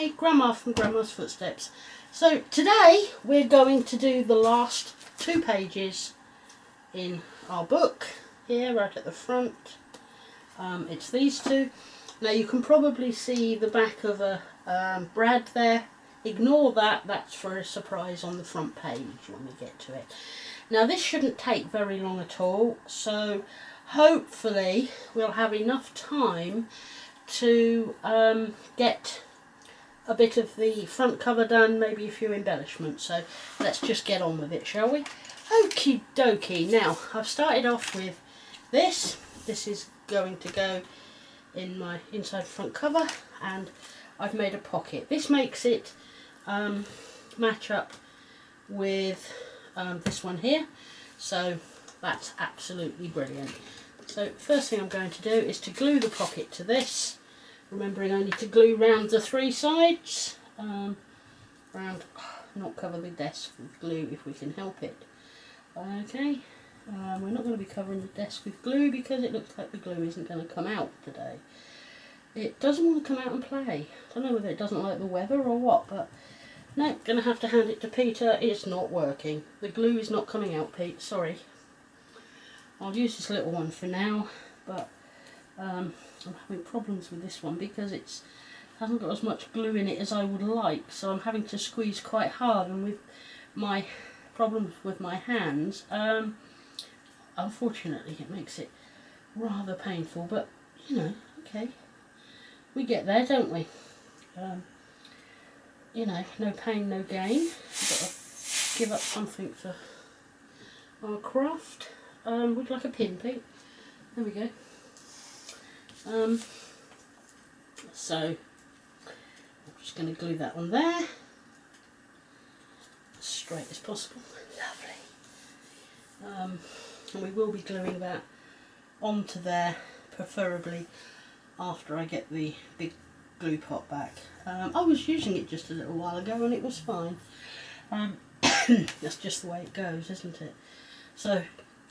everybody, Grandma from Grandma's Footsteps. So today we're going to do the last 2 pages in our book here right at the front. It's these 2. Now you can probably see the back of a Brad there. Ignore that, that's for a surprise on the front page when we get to it. Now this shouldn't take very long at all, so hopefully we'll have enough time to get a bit of the front cover done, maybe a few embellishments. So let's just get on with it, shall we? Okie dokie. Now I've started off with this. This is going to go in my inside front cover, and I've made a pocket. This makes it match up with this one here, so that's absolutely brilliant. So first thing I'm going to do is to glue the pocket to this, remembering only to glue round the 3 sides, not cover the desk with glue if we can help it. Okay, we're not going to be covering the desk with glue because it looks like the glue isn't going to come out today. It doesn't want to come out and play. I don't know whether it doesn't like the weather or what, but no, going to have to hand it to Peter. It's not working. The glue is not coming out, Pete, sorry. I'll use this little one for now, but I'm having problems with this one because it hasn't got as much glue in it as I would like, so I'm having to squeeze quite hard, and with my problems with my hands, unfortunately it makes it rather painful, but you know, okay, we get there, don't we? You know, no pain, no gain. We've got to give up something for our craft. Would you like a pin, Pete? There we go. So I'm just going to glue that on there, as straight as possible. Lovely. And we will be gluing that onto there, preferably after I get the big glue pot back. I was using it just a little while ago and it was fine. That's just the way it goes, isn't it? So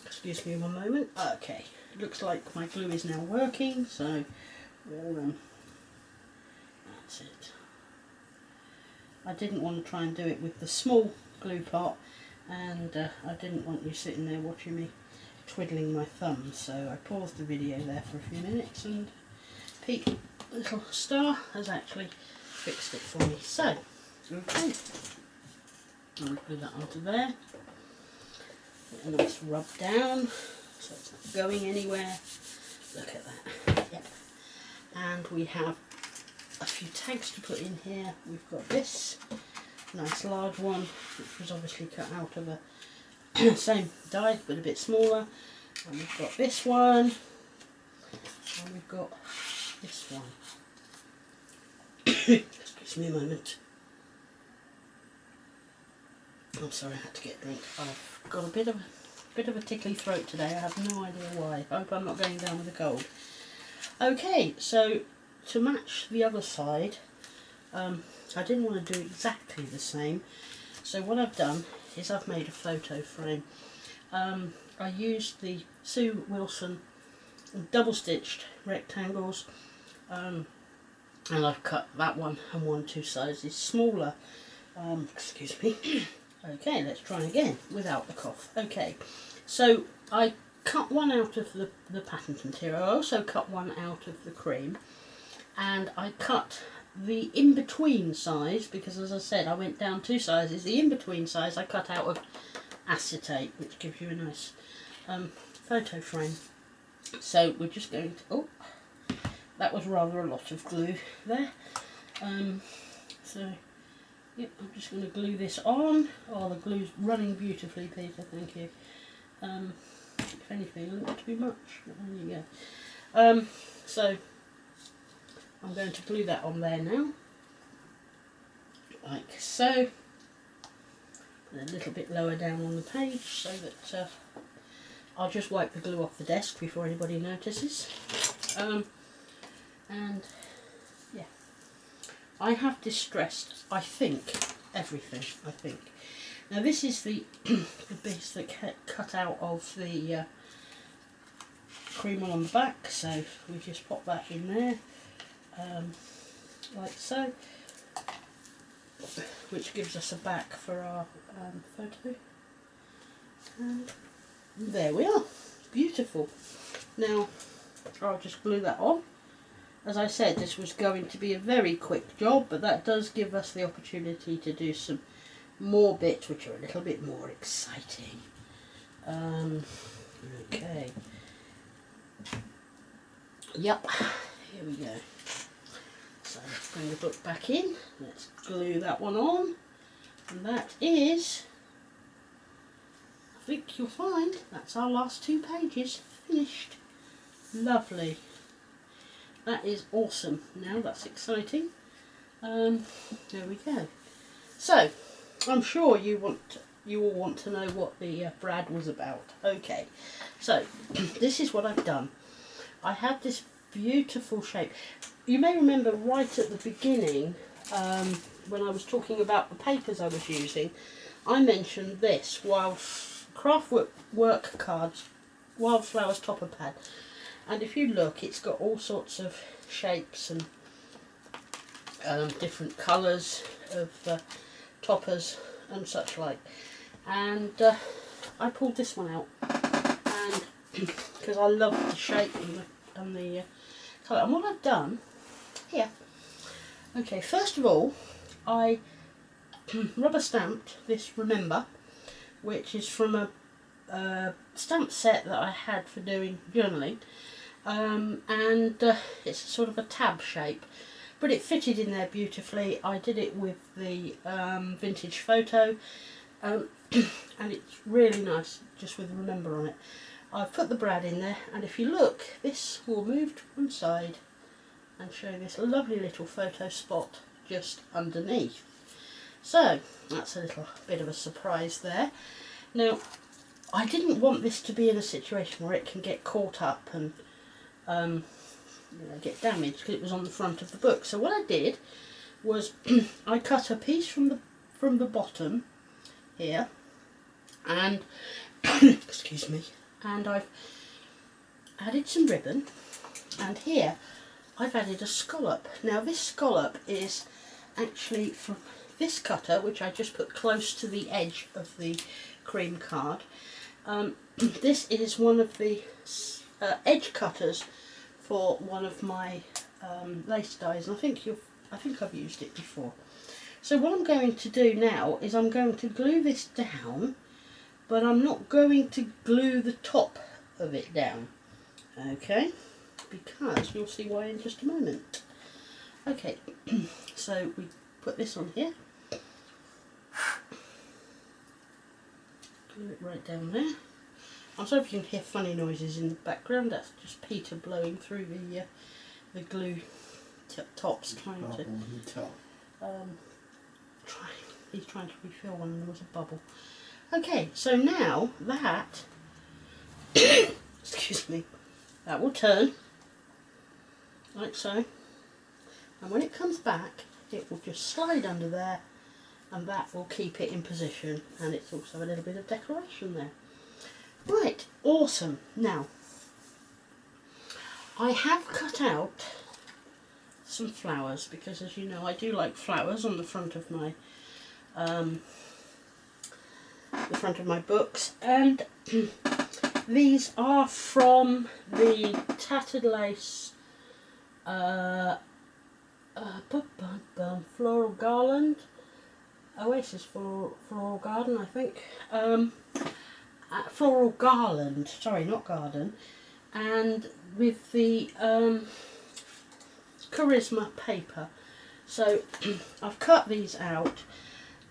excuse me one moment. Okay, it looks like my glue is now working, so we'll, that's it. I didn't want to try and do it with the small glue pot, and I didn't want you sitting there watching me twiddling my thumbs, so I paused the video there for a few minutes, and Pete, little star, has actually fixed it for me. So, okay, I'll glue that onto there. A nice rub down so it's not going anywhere. Look at that. Yep. And we have a few tags to put in here. We've got this nice large one, which was obviously cut out of a same die but a bit smaller, and we've got this one, and we've got this one. Excuse me a moment. I'm sorry, I had to get a drink. I've got a bit of a tickly throat today. I have no idea why. I hope I'm not going down with a cold. Okay, so to match the other side, I didn't want to do exactly the same. So what I've done is I've made a photo frame. I used the Sue Wilson double stitched rectangles, and I've cut that one and 2 sizes smaller. Excuse me. Okay, let's try again without the cough. Okay, so I cut one out of the pattern material. I also cut one out of the cream, and I cut the in-between size, because as I said I went down 2 sizes. The in-between size I cut out of acetate, which gives you a nice photo frame. So we're just going to, oh, that was rather a lot of glue there. So yep, I'm just going to glue this on. Oh, the glue's running beautifully, Peter, thank you. If anything, a little too much, but there you go. So I'm going to glue that on there now, like so. Put it a little bit lower down on the page so that I'll just wipe the glue off the desk before anybody notices. And yeah, I have distressed, I think, everything, I think. Now this is the bits that cut out of the cream on the back, so we just pop that in there, like so. which gives us a back for our photo. And there we are. Beautiful. Now I'll just glue that on. As I said, this was going to be a very quick job, but that does give us the opportunity to do some more bits which are a little bit more exciting. Okay. Yep, here we go. So let's bring the book back in. Let's glue that one on. And that is, I think you'll find, that's our last 2 pages finished. Lovely. That is awesome. Now that's exciting. There we go. So, I'm sure you all want to know what the brad was about. Okay, so this is what I've done. I have this beautiful shape. You may remember right at the beginning, when I was talking about the papers I was using, I mentioned this craft work cards, Wildflowers topper pad. And if you look, it's got all sorts of shapes and different colours of toppers and such like. And I pulled this one out, and because I love the shape and the colour. And what I've done here, okay, first of all, I rubber stamped this Remember, which is from a stamp set that I had for doing journaling. And it's sort of a tab shape, but it fitted in there beautifully. I did it with the vintage photo, and it's really nice just with Remember on it. I've put the brad in there, and if you look, this will move to one side and show this lovely little photo spot just underneath. So that's a little bit of a surprise there. Now, I didn't want this to be in a situation where it can get caught up and get damaged, because it was on the front of the book. So what I did was I cut a piece from the bottom here, and excuse me, and I've added some ribbon, and here I've added a scallop. Now this scallop is actually from this cutter, which I just put close to the edge of the cream card. This is one of the edge cutters for one of my lace dies, and I think I've used it before. So what I'm going to do now is I'm going to glue this down, but I'm not going to glue the top of it down, okay, because you'll see why in just a moment. Okay, so we put this on here, glue it right down there. I'm sorry if you can hear funny noises in the background. That's just Peter blowing through the glue tops, trying to he's trying to refill one, and there was a bubble. Okay, so now that excuse me, that will turn like so, and when it comes back, it will just slide under there, and that will keep it in position, and it's also a little bit of decoration there. Right, awesome. Now, I have cut out some flowers, because as you know, I do like flowers on the front of my books, and these are from the Tattered Lace Floral Garland, Oasis Floral Garden, I think. Floral Garland, sorry, not garden, and with the Charisma paper. So I've cut these out.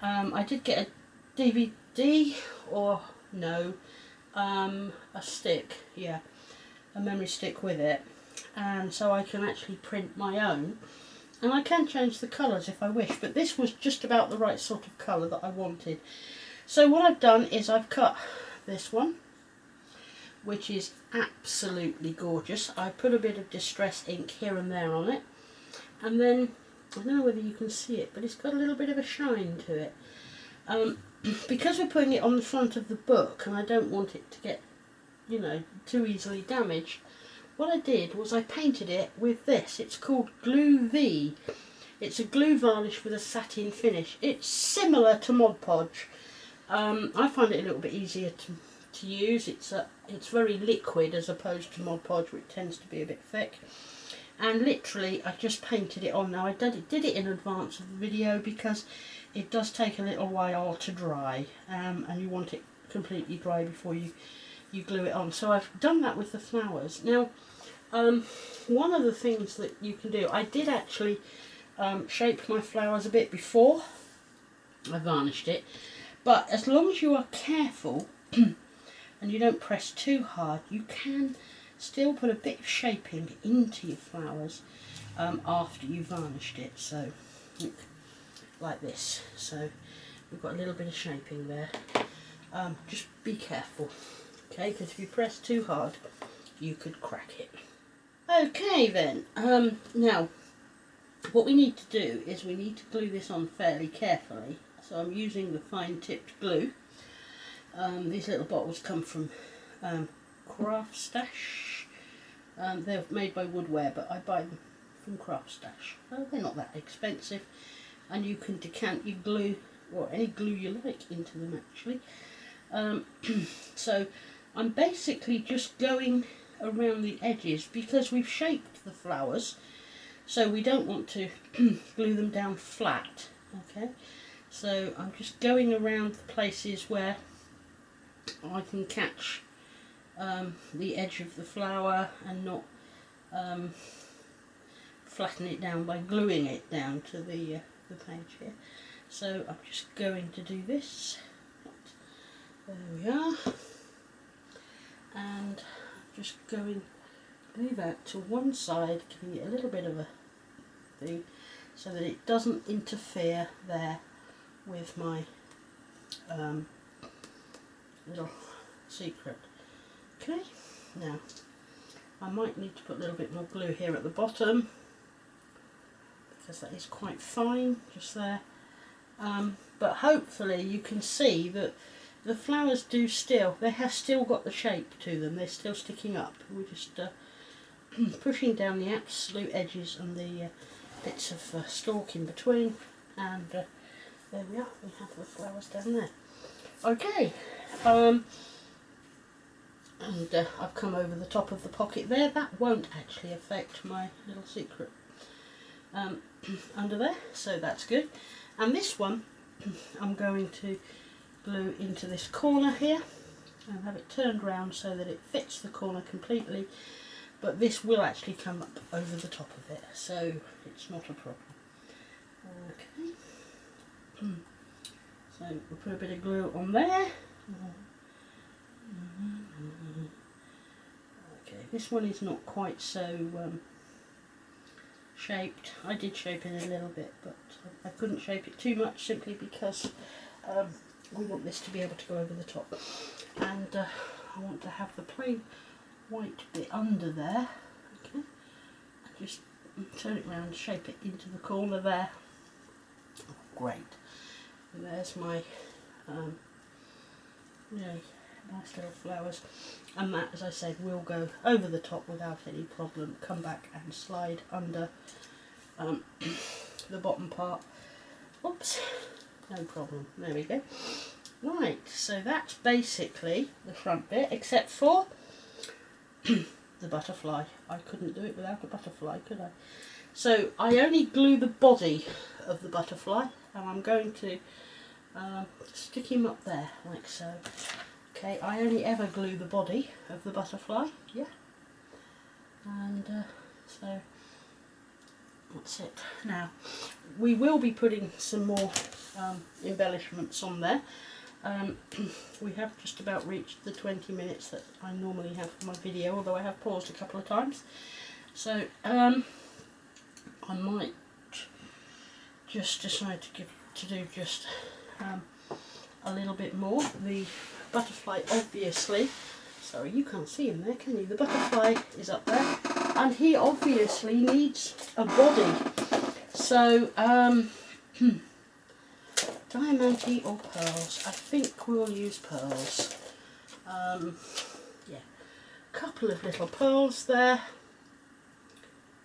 I did get a DVD, or no, a stick, yeah, a memory stick with it, and so I can actually print my own, and I can change the colours if I wish, but this was just about the right sort of colour that I wanted. So what I've done is I've cut this one, which is absolutely gorgeous. I put a bit of Distress ink here and there on it, and then I don't know whether you can see it, but it's got a little bit of a shine to it. Because we're putting it on the front of the book, and I don't want it to get, you know, too easily damaged, what I did was I painted it with this. It's called Glue V, It's a glue varnish with a satin finish. It's similar to Mod Podge. I find it a little bit easier to use. It's very liquid as opposed to Mod Podge, which tends to be a bit thick. And literally I just painted it on. Now I did it in advance of the video because it does take a little while to dry, and you want it completely dry before you glue it on. So I've done that with the flowers. Now one of the things that you can do, I did actually shape my flowers a bit before I varnished it, but as long as you are careful and you don't press too hard, you can still put a bit of shaping into your flowers after you varnished it. So look, like this. So we've got a little bit of shaping there. Just be careful, okay, because if you press too hard you could crack it. Okay then, now what we need to do is we need to glue this on fairly carefully. So I'm using the fine tipped glue. These little bottles come from Craft Stash. They're made by Woodware, but I buy them from Craft Stash. They're not that expensive, and you can decant your glue, or any glue you like, into them actually. So I'm basically just going around the edges because we've shaped the flowers, so we don't want to glue them down flat. Okay, so I'm just going around the places where I can catch the edge of the flower and not flatten it down by gluing it down to the page here. So I'm just going to do this. There we are, and I'm just going to glue that to one side, giving it a little bit of a thing so that it doesn't interfere there with my little secret. Okay, now I might need to put a little bit more glue here at the bottom because that is quite fine just there, but hopefully you can see that the flowers they have still got the shape to them. They're still sticking up. We're just pushing down the absolute edges and the bits of stalk in between, and there we are, we have the flowers down there. Okay, and I've come over the top of the pocket there. That won't actually affect my little secret under there, so that's good. And this one I'm going to glue into this corner here and have it turned round so that it fits the corner completely, but this will actually come up over the top of it, so it's not a problem. Okay, so we'll put a bit of glue on there. Okay, this one is not quite so shaped. I did shape it a little bit, but I couldn't shape it too much simply because we want this to be able to go over the top, and I want to have the plain white bit under there. Okay, just turn it round, shape it into the corner there. Oh, great. And there's my nice little flowers, and that, as I said, will go over the top without any problem. Come back and slide under the bottom part. Oops, no problem. There we go. Right, so that's basically the front bit, except for the butterfly. I couldn't do it without a butterfly, could I? So I only glue the body of the butterfly, and I'm going to stick him up there like so. Okay, I only ever glue the body of the butterfly, yeah, and so that's it. Now we will be putting some more embellishments on there. We have just about reached the 20 minutes that I normally have for my video, although I have paused a couple of times, so I might just decide to do just a little bit more. The butterfly, obviously, sorry you can't see him there, can you? The butterfly is up there, and he obviously needs a body. So diamante or pearls? I think we'll use pearls. Yeah, a couple of little pearls there,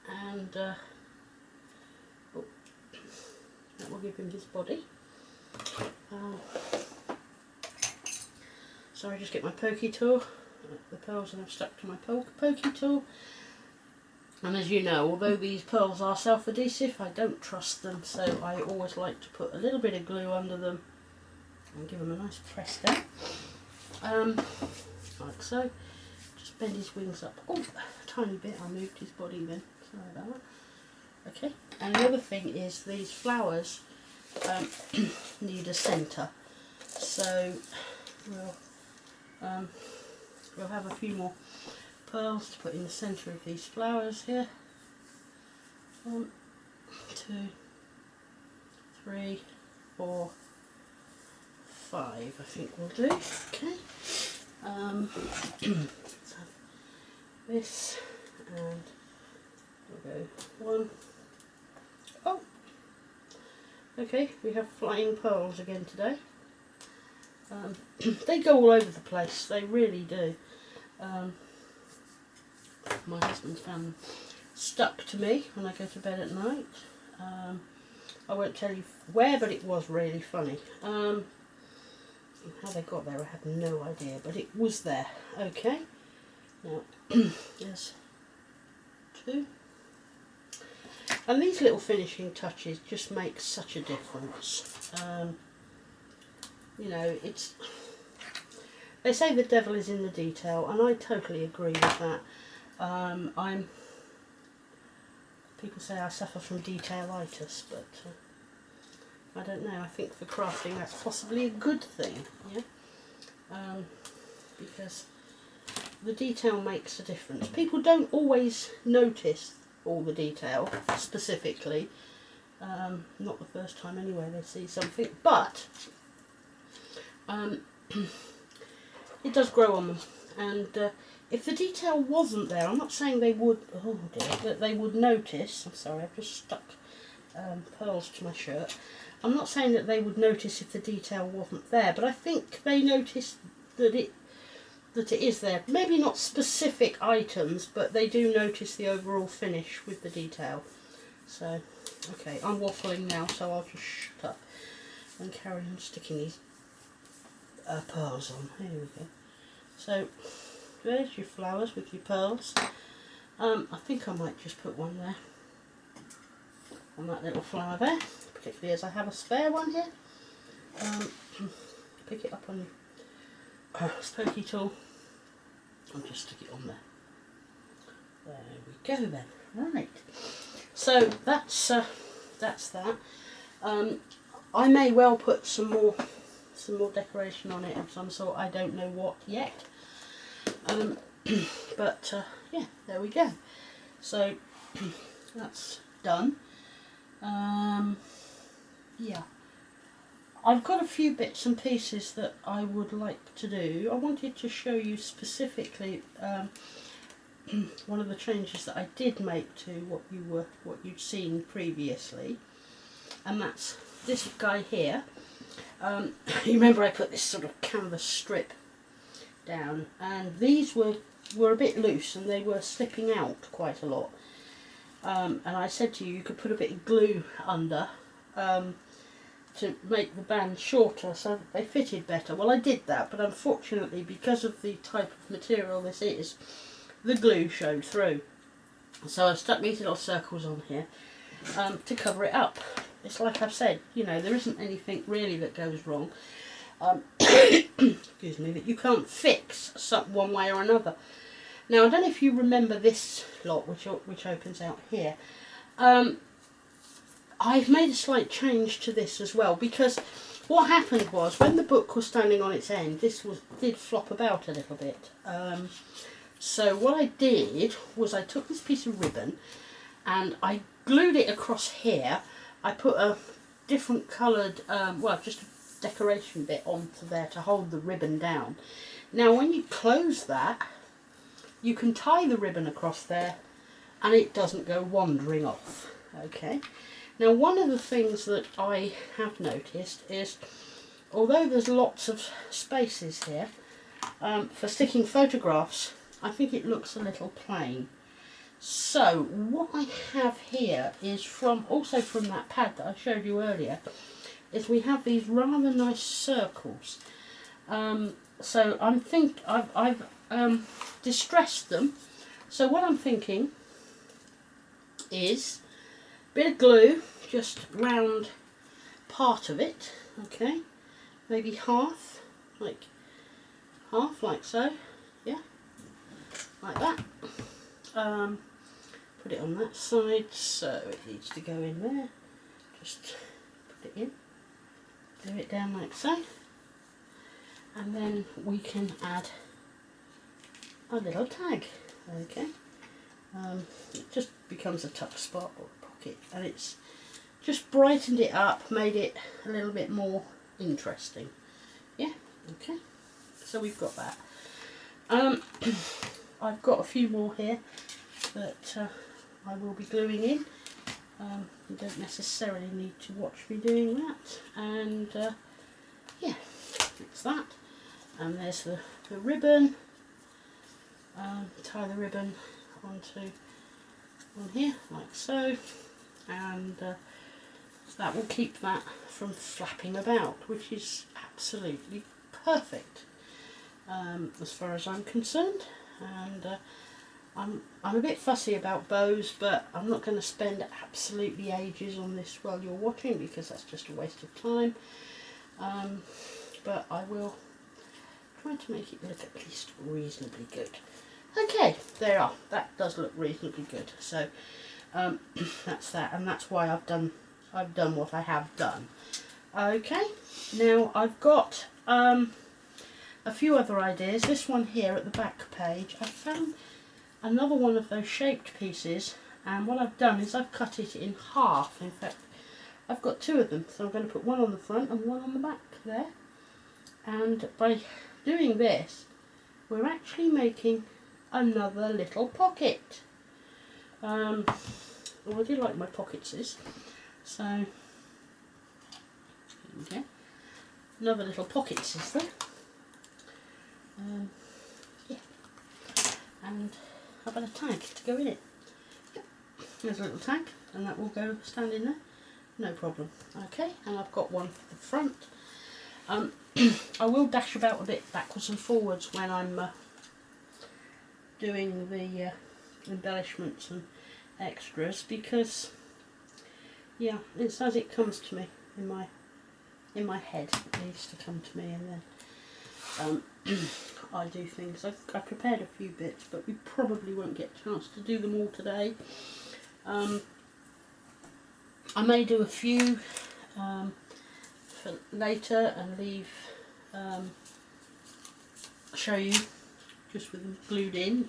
and that will give him his body. So I just get my pokey tool. The pearls are stuck to my pokey tool. And as you know, although these pearls are self-adhesive, I don't trust them, so I always like to put a little bit of glue under them and give them a nice press down. Like so. Just bend his wings up. Oh, a tiny bit. I moved his body then. Sorry about that. Okay. And the other thing is these flowers need a centre. So we'll have a few more pearls to put in the centre of these flowers here. 1, 2, 3, 4, 5 I think we'll do. Okay. Let's have this and we'll go 1. Oh! Okay, we have flying pearls again today. They go all over the place, they really do. My husband's found them stuck to me when I go to bed at night. I won't tell you where, but it was really funny. How they got there I have no idea, but it was there. Okay, now there's 2. And these little finishing touches just make such a difference. You know, they say the devil is in the detail, and I totally agree with that. People say I suffer from detailitis, but I don't know. I think for crafting that's possibly a good thing, yeah. Because the detail makes a difference. People don't always notice all the detail specifically. Not the first time anyway they see something, but it does grow on them. And if the detail wasn't there, I'm not saying they would, oh dear, that they would notice. I'm sorry, I've just stuck pearls to my shirt. I'm not saying that they would notice if the detail wasn't there, but I think they notice that it is there. Maybe not specific items, but they do notice the overall finish with the detail. So, okay, I'm waffling now, so I'll just shut up and carry on sticking these pearls on. Here we go. So, there's your flowers with your pearls. I think I might just put one there, on that little flower there, particularly as I have a spare one here. Pick it up on your pokey tool and just stick it on there. There we go then. Right. So that's that. I may well put some more decoration on it of some sort. I don't know what yet. But yeah, there we go. So that's done. Yeah, I've got a few bits and pieces that I would like to do. I wanted to show you specifically one of the changes that I did make to what you'd seen previously, and that's this guy here. You remember I put this sort of canvas strip down, and these were a bit loose and they were slipping out quite a lot. And I said to you could put a bit of glue under to make the band shorter so that they fitted better. Well, I did that, but unfortunately, because of the type of material this is, the glue showed through. So I've stuck these little circles on here to cover it up. It's like I've said, you know, there isn't anything really that goes wrong. Excuse me, that you can't fix one way or another. Now, I don't know if you remember this lot, which opens out here. I've made a slight change to this as well, because what happened was, when the book was standing on its end, this did flop about a little bit. So what I did was I took this piece of ribbon and I glued it across here. I put a different coloured, well, just a decoration bit onto there to hold the ribbon down. Now, when you close that, you can tie the ribbon across there and it doesn't go wandering off. Okay. Now, one of the things that I have noticed is, although there's lots of spaces here for sticking photographs, I think it looks a little plain. So what I have here is also from that pad that I showed you earlier, is we have these rather nice circles. So I've distressed them. So what I'm thinking is a bit of glue just round part of it, okay, maybe half like so, yeah, like that. Put it on that side, so it needs to go in there. Just put it in, glue it down like so, and then we can add a little tag, okay. It just becomes a tuck spot or a pocket, and it's just brightened it up, made it a little bit more interesting. Yeah, okay, so we've got that. I've got a few more here that I will be gluing in. You don't necessarily need to watch me doing that, and yeah, it's that. And there's the ribbon. Tie the ribbon on here like so, and that will keep that from flapping about, which is absolutely perfect as far as I'm concerned. And I'm a bit fussy about bows, but I'm not going to spend absolutely ages on this while you're watching, because that's just a waste of time. But I will try to make it look at least reasonably good. Okay, there are. That does look reasonably good. So that's that, and that's why I've done what I have done. Okay, now I've got a few other ideas. This one here at the back page, I found another one of those shaped pieces, and what I've done is I've cut it in half. In fact, I've got two of them, so I'm going to put one on the front and one on the back there. And by doing this, we're actually making another little pocket. I do like my pockets, so there we go. Another little pocket is there. Yeah, and how about a tag to go in it? Yep. There's a little tag, and that will go stand in there, no problem. Okay, and I've got one for the front. I will dash about a bit backwards and forwards when I'm doing the embellishments and extras, because yeah, it's as it comes to me in my head. It needs to come to me, and then I do things. I've prepared a few bits, but we probably won't get a chance to do them all today. I may do a few for later and leave show you just with them glued in,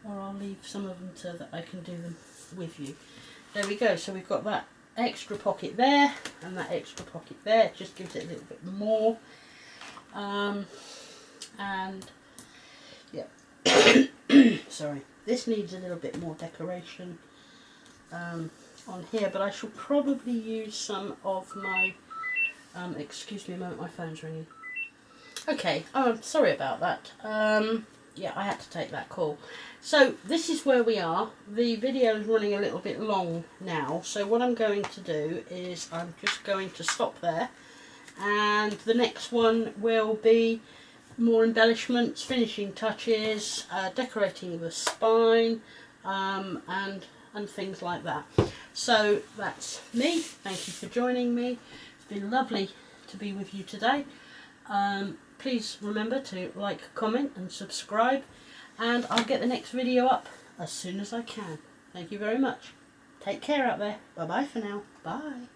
or I'll leave some of them so that I can do them with you. There we go. So we've got that extra pocket there and that extra pocket there. It just gives it a little bit more. And yeah, sorry, this needs a little bit more decoration on here, but I shall probably use some of my excuse me a moment, my phone's ringing. Okay, sorry about that. Yeah, I had to take that call. So this is where we are. The video is running a little bit long now, so what I'm going to do is I'm just going to stop there, and the next one will be more embellishments, finishing touches, decorating the spine, and things like that. So that's me. Thank you for joining me. It's been lovely to be with you today. Please remember to like, comment and subscribe, and I'll get the next video up as soon as I can. Thank you very much. Take care out there. Bye bye for now. Bye.